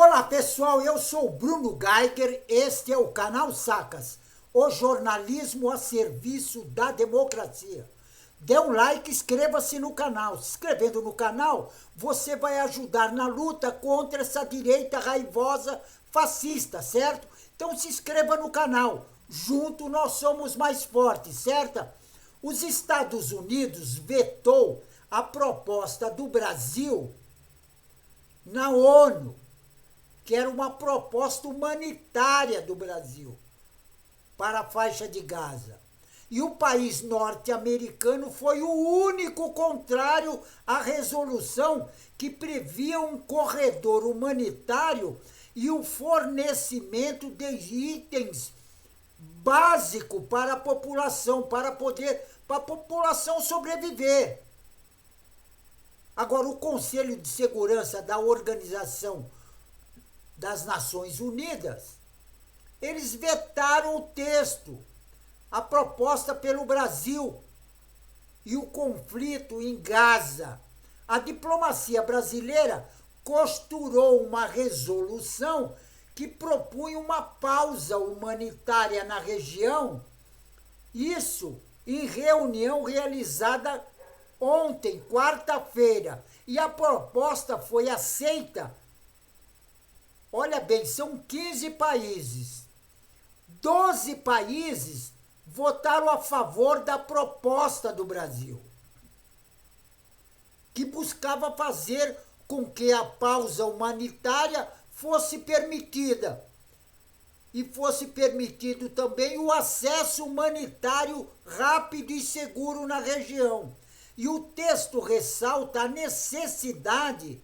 Olá pessoal, eu sou o Bruno Geiger, este é o canal Sacas, o jornalismo a serviço da democracia. Dê um like, inscreva-se no canal. Se inscrevendo no canal, você vai ajudar na luta contra essa direita raivosa fascista, certo? Então se inscreva no canal, junto nós somos mais fortes, certo? Os Estados Unidos vetou a proposta do Brasil na ONU, que era uma proposta humanitária do Brasil para a faixa de Gaza. E o país norte-americano foi o único contrário à resolução que previa um corredor humanitário e o fornecimento de itens básicos para a população, para a população sobreviver. Agora, o Conselho de Segurança da Organização das Nações Unidas, eles vetaram o texto, a proposta pelo Brasil e o conflito em Gaza. A diplomacia brasileira costurou uma resolução que propunha uma pausa humanitária na região, isso em reunião realizada ontem, quarta-feira, e a proposta foi aceita. Olha bem, são 15 países. 12 países votaram a favor da proposta do Brasil, que buscava fazer com que a pausa humanitária fosse permitida. E fosse permitido também o acesso humanitário rápido e seguro na região. E o texto ressalta a necessidade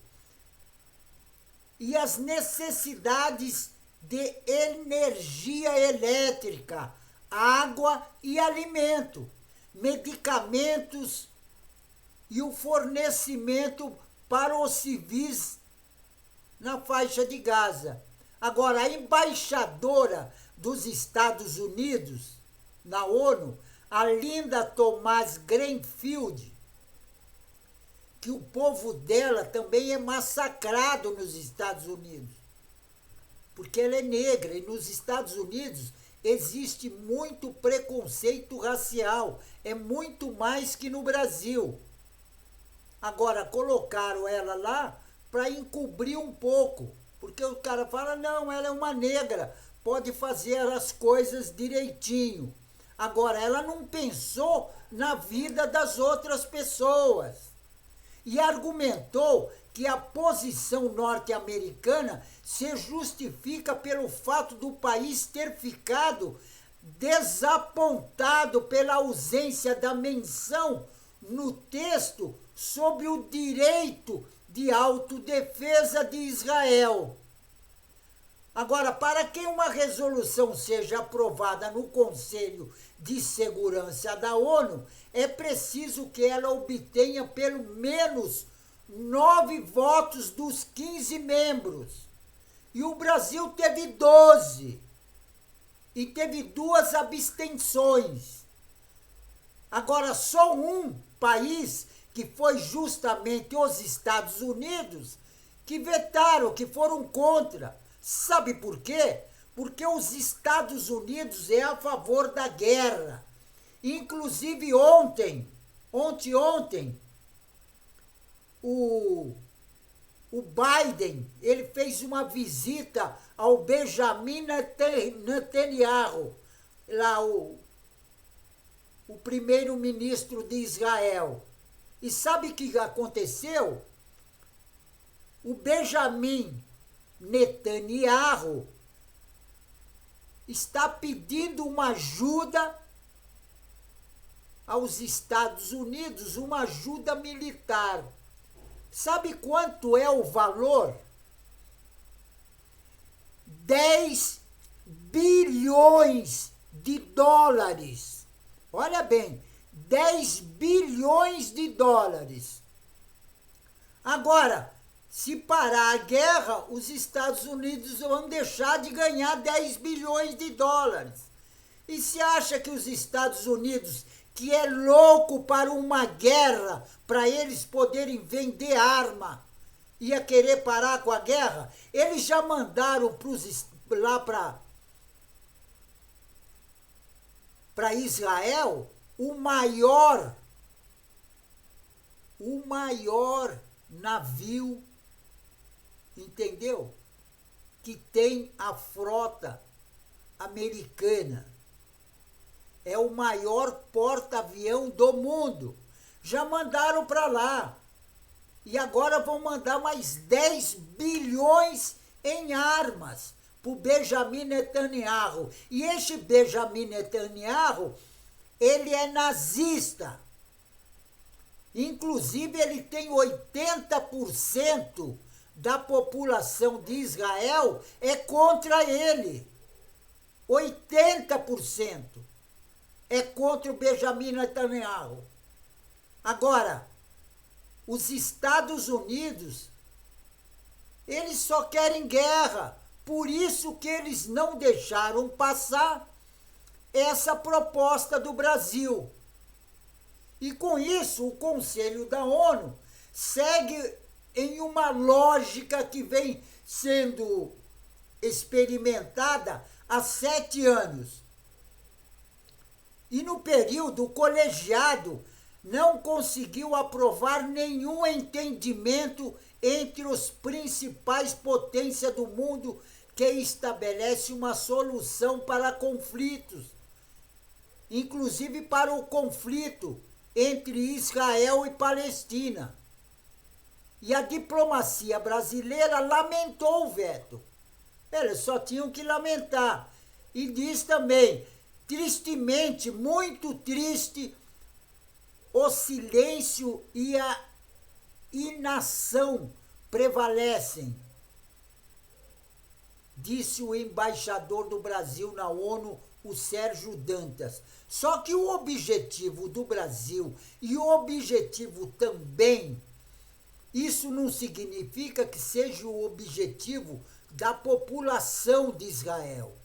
e as necessidades de energia elétrica, água e alimento, medicamentos e o fornecimento para os civis na faixa de Gaza. Agora, a embaixadora dos Estados Unidos na ONU, a Linda Thomas-Greenfield, que o povo dela também é massacrado nos Estados Unidos, porque ela é negra, e nos Estados Unidos existe muito preconceito racial, é muito mais que no Brasil. Agora, colocaram ela lá para encobrir um pouco, porque o cara fala, não, ela é uma negra, pode fazer as coisas direitinho. Agora, ela não pensou na vida das outras pessoas. E argumentou que a posição norte-americana se justifica pelo fato do país ter ficado desapontado pela ausência da menção no texto sobre o direito de autodefesa de Israel. Agora, para que uma resolução seja aprovada no Conselho de Segurança da ONU, é preciso que ela obtenha pelo menos 9 votos dos 15 membros. E o Brasil teve 12. E teve 2 abstenções. Agora, só um país, que foi justamente os Estados Unidos, que vetaram, que foram contra. Sabe por quê? Porque os Estados Unidos é a favor da guerra. Inclusive ontem, o Biden, ele fez uma visita ao Benjamin Netanyahu, lá o primeiro-ministro de Israel. E sabe o que aconteceu? O Benjamin Netanyahu está pedindo uma ajuda aos Estados Unidos, uma ajuda militar. Sabe quanto é o valor? 10 bilhões de dólares. Olha bem, 10 bilhões de dólares. Agora, se parar a guerra, os Estados Unidos vão deixar de ganhar 10 bilhões de dólares. E se acha que os Estados Unidos, que é louco para uma guerra, para eles poderem vender arma, ia querer parar com a guerra, eles já mandaram lá para Israel o maior navio, entendeu? Que tem a frota americana. É o maior porta-avião do mundo. Já mandaram para lá. E agora vão mandar mais 10 bilhões em armas para o Benjamin Netanyahu. E este Benjamin Netanyahu, ele é nazista. Inclusive, ele tem 80% da população de Israel é contra ele. 80% é contra o Benjamin Netanyahu. Agora, os Estados Unidos, eles só querem guerra. Por isso que eles não deixaram passar essa proposta do Brasil. E com isso, o Conselho da ONU segue em uma lógica que vem sendo experimentada há 7 anos. E no período, o colegiado não conseguiu aprovar nenhum entendimento entre os principais potências do mundo que estabelece uma solução para conflitos, inclusive para o conflito entre Israel e Palestina. E a diplomacia brasileira lamentou o veto. Eles só tinham que lamentar. E diz também, tristemente, muito triste, o silêncio e a inação prevalecem, disse o embaixador do Brasil na ONU, o Sérgio Dantas. Só que o objetivo do Brasil e o objetivo também, isso não significa que seja o objetivo da população de Israel,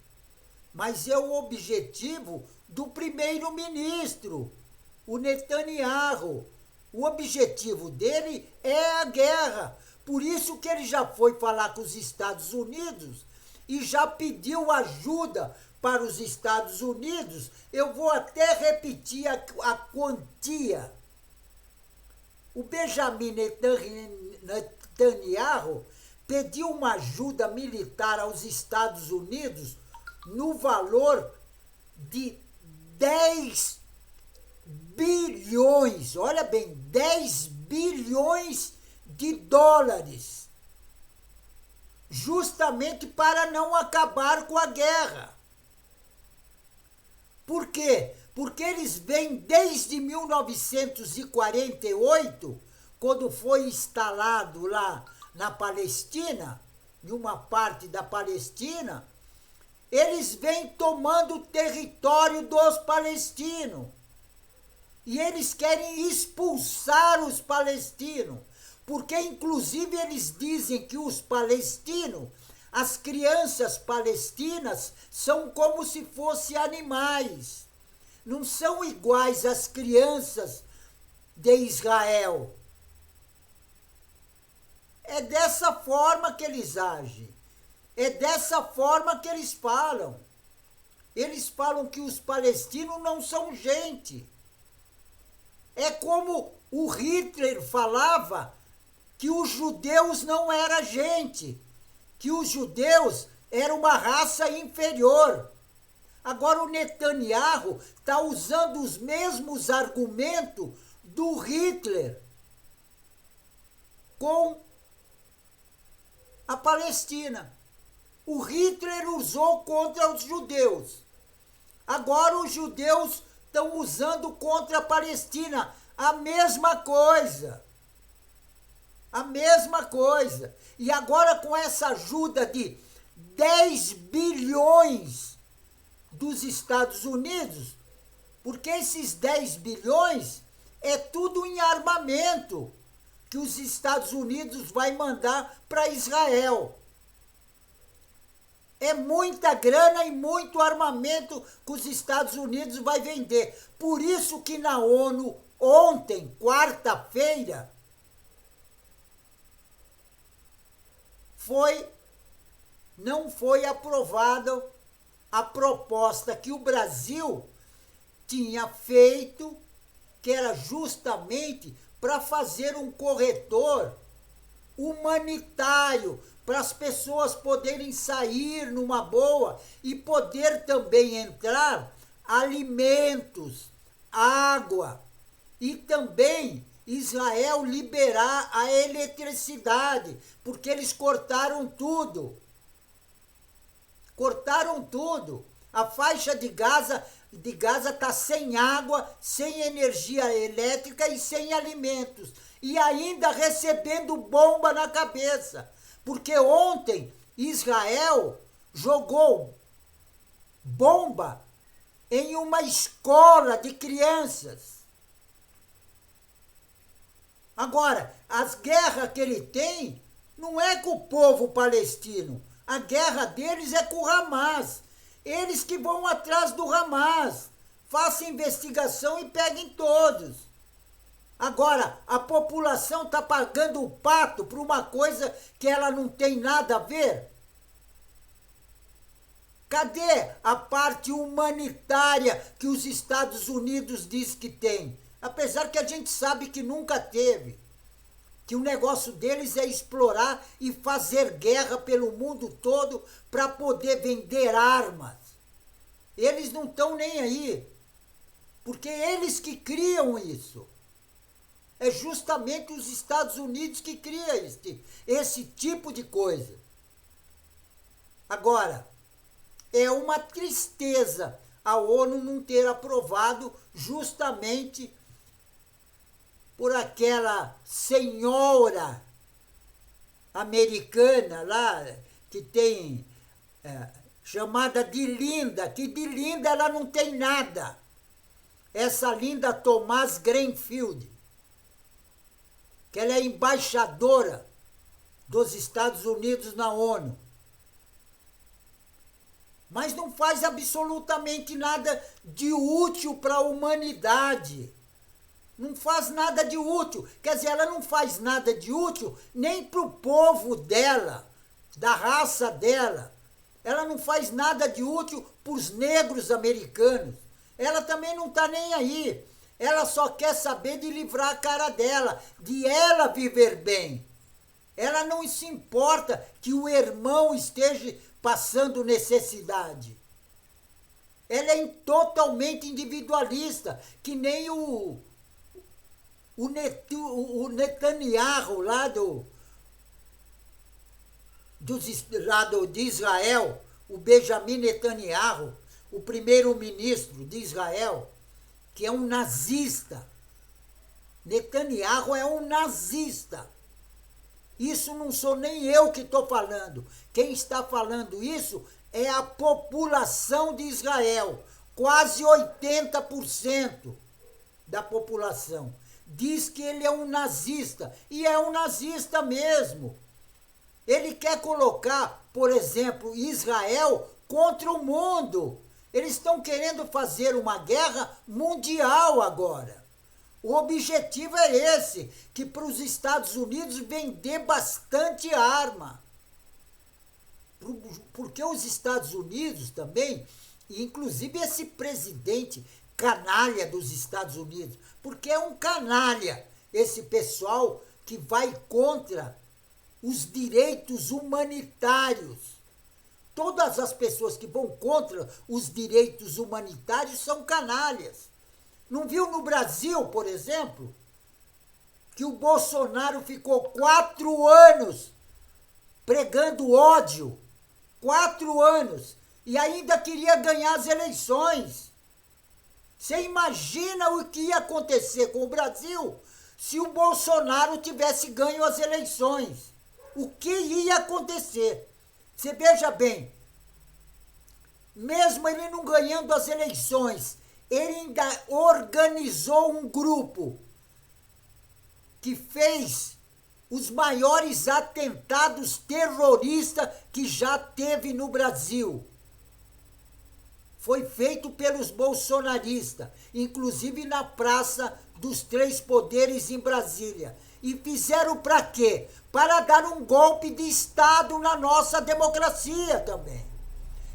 mas é o objetivo do primeiro-ministro, o Netanyahu. O objetivo dele é a guerra. Por isso que ele já foi falar com os Estados Unidos e já pediu ajuda para os Estados Unidos. Eu vou até repetir a quantia. O Benjamin Netanyahu pediu uma ajuda militar aos Estados Unidos no valor de 10 bilhões, olha bem, 10 bilhões de dólares, justamente para não acabar com a guerra. Por quê? Porque eles vêm desde 1948, quando foi instalado lá na Palestina, em uma parte da Palestina, eles vêm tomando o território dos palestinos. E eles querem expulsar os palestinos, porque inclusive eles dizem que os palestinos, as crianças palestinas, são como se fossem animais. Não são iguais às crianças de Israel. É dessa forma que eles agem. É dessa forma que eles falam. Eles falam que os palestinos não são gente. É como o Hitler falava que os judeus não eram gente, que os judeus eram uma raça inferior. Agora o Netanyahu está usando os mesmos argumentos do Hitler com a Palestina. O Hitler usou contra os judeus. Agora os judeus estão usando contra a Palestina a mesma coisa. A mesma coisa. E agora com essa ajuda de 10 bilhões dos Estados Unidos, porque esses 10 bilhões é tudo em armamento que os Estados Unidos vai mandar para Israel. É muita grana e muito armamento que os Estados Unidos vai vender. Por isso que na ONU, ontem, quarta-feira, foi aprovada a proposta que o Brasil tinha feito, que era justamente para fazer um corredor humanitário, para as pessoas poderem sair numa boa e poder também entrar alimentos, água e também Israel liberar a eletricidade, porque eles cortaram tudo. Cortaram tudo. A faixa de Gaza está sem água, sem energia elétrica e sem alimentos. E ainda recebendo bomba na cabeça. Porque ontem Israel jogou bomba em uma escola de crianças. Agora, as guerras que ele tem não é com o povo palestino. A guerra deles é com o Hamas. Eles que vão atrás do Hamas. Façam investigação e peguem todos. Agora, a população está pagando o pato por uma coisa que ela não tem nada a ver? Cadê a parte humanitária que os Estados Unidos diz que tem? Apesar que a gente sabe que nunca teve. Que o negócio deles é explorar e fazer guerra pelo mundo todo para poder vender armas. Eles não estão nem aí. Porque eles que criam isso. É justamente os Estados Unidos que criam esse tipo de coisa. Agora, é uma tristeza a ONU não ter aprovado justamente por aquela senhora americana lá, que tem, chamada de Linda, que de Linda ela não tem nada. Essa Linda Thomas Greenfield, que ela é embaixadora dos Estados Unidos na ONU. Mas não faz absolutamente nada de útil para a humanidade. Não faz nada de útil. Quer dizer, ela não faz nada de útil nem para o povo dela, da raça dela. Ela não faz nada de útil para os negros americanos. Ela também não está nem aí. Ela só quer saber de livrar a cara dela, de ela viver bem. Ela não se importa que o irmão esteja passando necessidade. Ela é totalmente individualista, que nem o Netanyahu lá de Israel, o Benjamin Netanyahu, o primeiro-ministro de Israel, que é um nazista. Netanyahu é um nazista. Isso não sou nem eu que estou falando. Quem está falando isso é a população de Israel. Quase 80% da população. Diz que ele é um nazista. E é um nazista mesmo. Ele quer colocar, por exemplo, Israel contra o mundo. Eles estão querendo fazer uma guerra mundial agora. O objetivo é esse, que para os Estados Unidos vender bastante arma. Porque os Estados Unidos também, inclusive esse presidente canalha dos Estados Unidos, porque é um canalha esse pessoal que vai contra os direitos humanitários. Todas as pessoas que vão contra os direitos humanitários são canalhas. Não viu no Brasil, por exemplo, que o Bolsonaro ficou 4 anos pregando ódio, 4 anos, e ainda queria ganhar as eleições. Você imagina o que ia acontecer com o Brasil se o Bolsonaro tivesse ganho as eleições? O que ia acontecer? Você veja bem, mesmo ele não ganhando as eleições, ele ainda organizou um grupo que fez os maiores atentados terroristas que já teve no Brasil. Foi feito pelos bolsonaristas, inclusive na Praça dos Três Poderes em Brasília. E fizeram para quê? Para dar um golpe de Estado na nossa democracia também.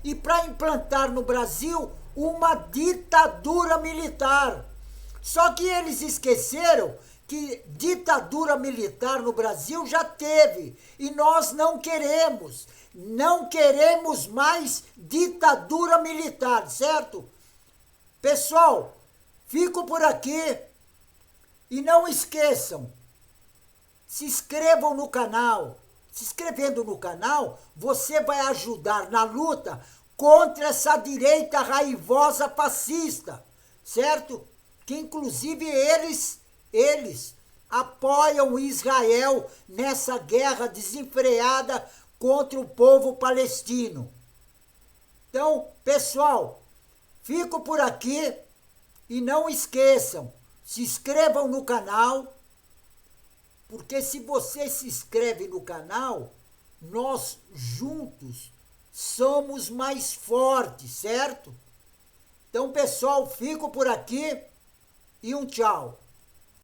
E para implantar no Brasil uma ditadura militar. Só que eles esqueceram que ditadura militar no Brasil já teve. E nós não queremos. Não queremos mais ditadura militar, certo? Pessoal, fico por aqui. E não esqueçam, se inscrevam no canal. Se inscrevendo no canal, você vai ajudar na luta contra essa direita raivosa fascista, certo? Que inclusive eles apoiam Israel nessa guerra desenfreada contra o povo palestino. Então, pessoal, fico por aqui e não esqueçam, se inscrevam no canal, porque se você se inscreve no canal, nós juntos somos mais fortes, certo? Então, pessoal, fico por aqui e um tchau.